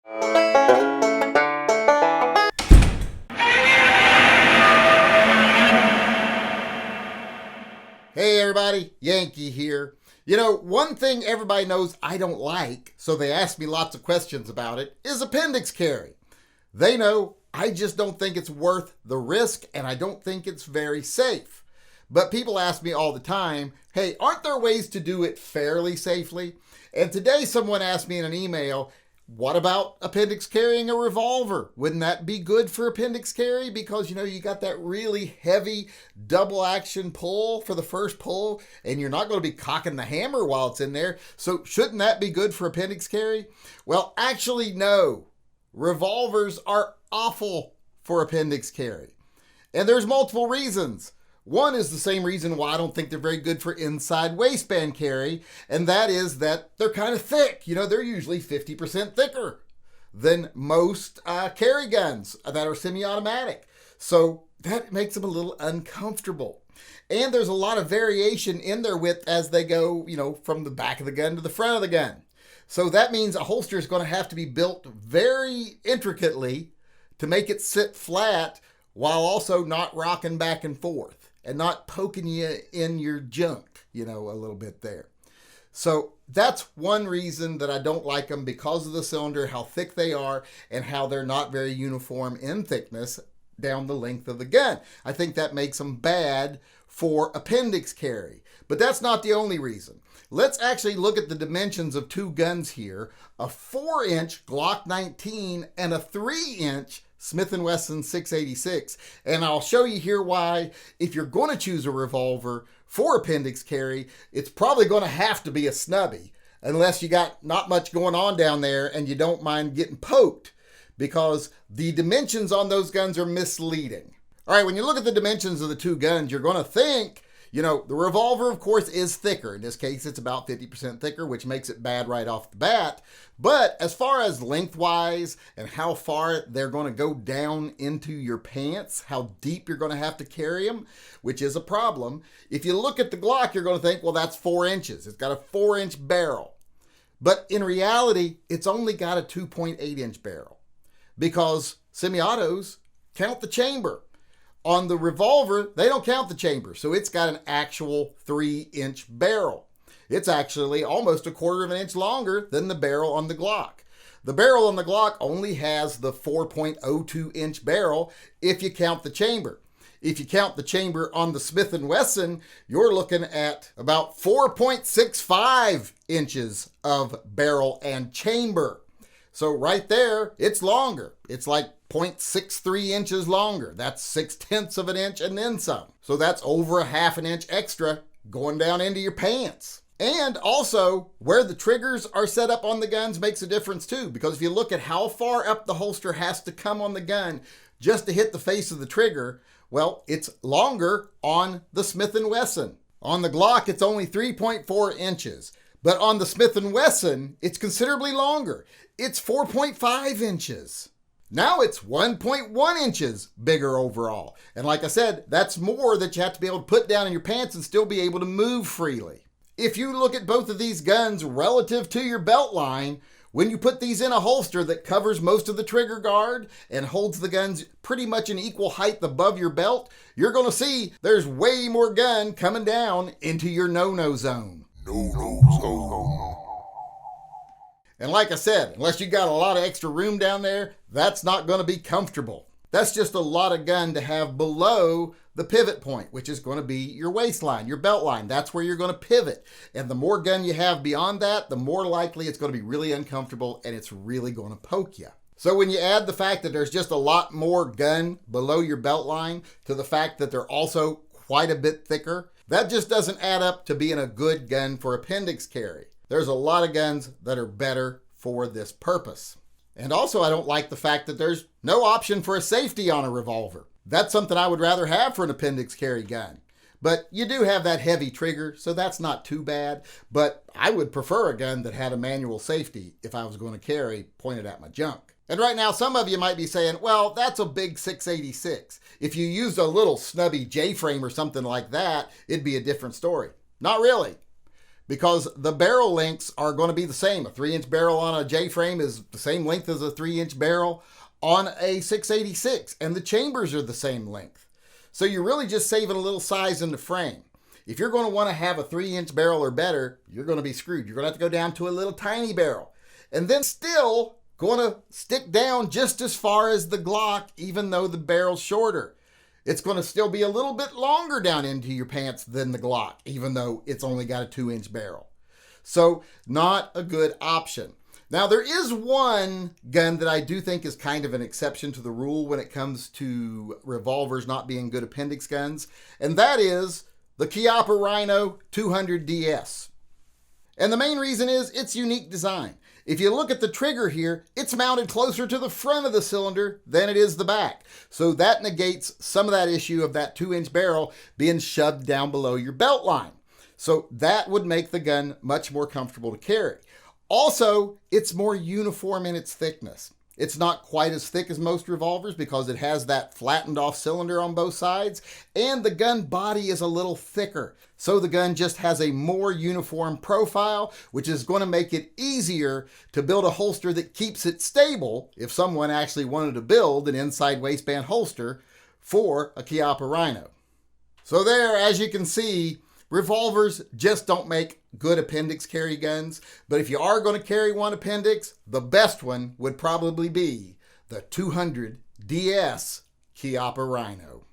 Hey everybody, Yankee here. You know, one thing everybody knows I don't like, so they ask me lots of questions about it, is appendix carry. They know I just don't think it's worth the risk, and I don't think it's very safe. But people ask me all the time, hey, aren't there ways to do it fairly safely? And today someone asked me in an email, what about appendix carrying a revolver? Wouldn't that be good for appendix carry? Because, you know, you got that really heavy double action pull for the first pull, and you're not going to be cocking the hammer while it's in there. So shouldn't that be good for appendix carry? Well, actually, no. Revolvers are awful for appendix carry. And there's multiple reasons. One is the same reason why I don't think they're very good for inside waistband carry, and that is that they're kind of thick. You know, they're usually 50% thicker than most carry guns that are semi-automatic. So that makes them a little uncomfortable. And there's a lot of variation in their width as they go, you know, from the back of the gun to the front of the gun. So that means a holster is going to have to be built very intricately to make it sit flat while also not rocking back and forth and not poking you in your junk, you know, a little bit there. So that's one reason that I don't like them, because of the cylinder, how thick they are, and how they're not very uniform in thickness down the length of the gun. I think that makes them bad for appendix carry. But that's not the only reason. Let's actually look at the dimensions of two guns here, a 4-inch Glock 19 and a 3-inch Smith & Wesson 686. And I'll show you here why, if you're going to choose a revolver for appendix carry, it's probably going to have to be a snubby, unless you got not much going on down there and you don't mind getting poked, because the dimensions on those guns are misleading. All right, when you look at the dimensions of the two guns, you're going to think, you know, the revolver, of course, is thicker. In this case, it's about 50% thicker, which makes it bad right off the bat. But as far as lengthwise and how far they're going to go down into your pants, how deep you're going to have to carry them, which is a problem. If you look at the Glock, you're going to think, well, that's 4 inches. It's got a 4-inch barrel. But in reality, it's only got a 2.8-inch barrel, because semi-autos count the chamber. On the revolver, they don't count the chamber, so it's got an actual 3-inch barrel. It's actually almost 1/4 of an inch longer than the barrel on the Glock. The barrel on the Glock only has the 4.02-inch barrel if you count the chamber. If you count the chamber on the Smith & Wesson, you're looking at about 4.65 inches of barrel and chamber. So right there, it's longer. It's like 0.63 inches longer. That's 0.6 of an inch and then some. So that's over a 1/2 inch extra going down into your pants. And also, where the triggers are set up on the guns makes a difference too, because if you look at how far up the holster has to come on the gun just to hit the face of the trigger, well, it's longer on the Smith & Wesson. On the Glock, it's only 3.4 inches. But on the Smith & Wesson, it's considerably longer. It's 4.5 inches. Now it's 1.1 inches bigger overall. And like I said, that's more that you have to be able to put down in your pants and still be able to move freely. If you look at both of these guns relative to your belt line, when you put these in a holster that covers most of the trigger guard and holds the guns pretty much in equal height above your belt, you're going to see there's way more gun coming down into your no-no zone. No-no zone. And like I said, unless you got a lot of extra room down there, that's not going to be comfortable. That's just a lot of gun to have below the pivot point, which is going to be your waistline, your belt line. That's where you're going to pivot. And the more gun you have beyond that, the more likely it's going to be really uncomfortable and it's really going to poke you. So when you add the fact that there's just a lot more gun below your belt line to the fact that they're also quite a bit thicker, that just doesn't add up to being a good gun for appendix carry. There's a lot of guns that are better for this purpose. And also, I don't like the fact that there's no option for a safety on a revolver. That's something I would rather have for an appendix carry gun. But you do have that heavy trigger, so that's not too bad. But I would prefer a gun that had a manual safety if I was going to carry pointed at my junk. And right now, some of you might be saying, well, that's a big 686. If you used a little snubby J-frame or something like that, it'd be a different story. Not really. because the barrel lengths are going to be the same. A 3-inch barrel on a J-frame is the same length as a 3-inch barrel on a 686, and the chambers are the same length. So you're really just saving a little size in the frame. If you're going to want to have a 3-inch barrel or better, you're going to be screwed. You're going to have to go down to a little tiny barrel. And then still going to stick down just as far as the Glock, even though the barrel's shorter. It's going to still be a little bit longer down into your pants than the Glock, even though it's only got a 2-inch barrel. So not a good option. Now, there is one gun that I do think is kind of an exception to the rule when it comes to revolvers not being good appendix guns, and that is the Chiappa Rhino 200DS. And the main reason is its unique design. If you look at the trigger here, it's mounted closer to the front of the cylinder than it is the back. So that negates some of that issue of that 2-inch barrel being shoved down below your belt line. So that would make the gun much more comfortable to carry. Also, it's more uniform in its thickness. It's not quite as thick as most revolvers because it has that flattened off cylinder on both sides, and the gun body is a little thicker. So the gun just has a more uniform profile, which is going to make it easier to build a holster that keeps it stable if someone actually wanted to build an inside waistband holster for a Chiappa Rhino. So there, as you can see, revolvers just don't make good appendix carry guns, but if you are going to carry one appendix, the best one would probably be the 200 DS Chiappa Rhino.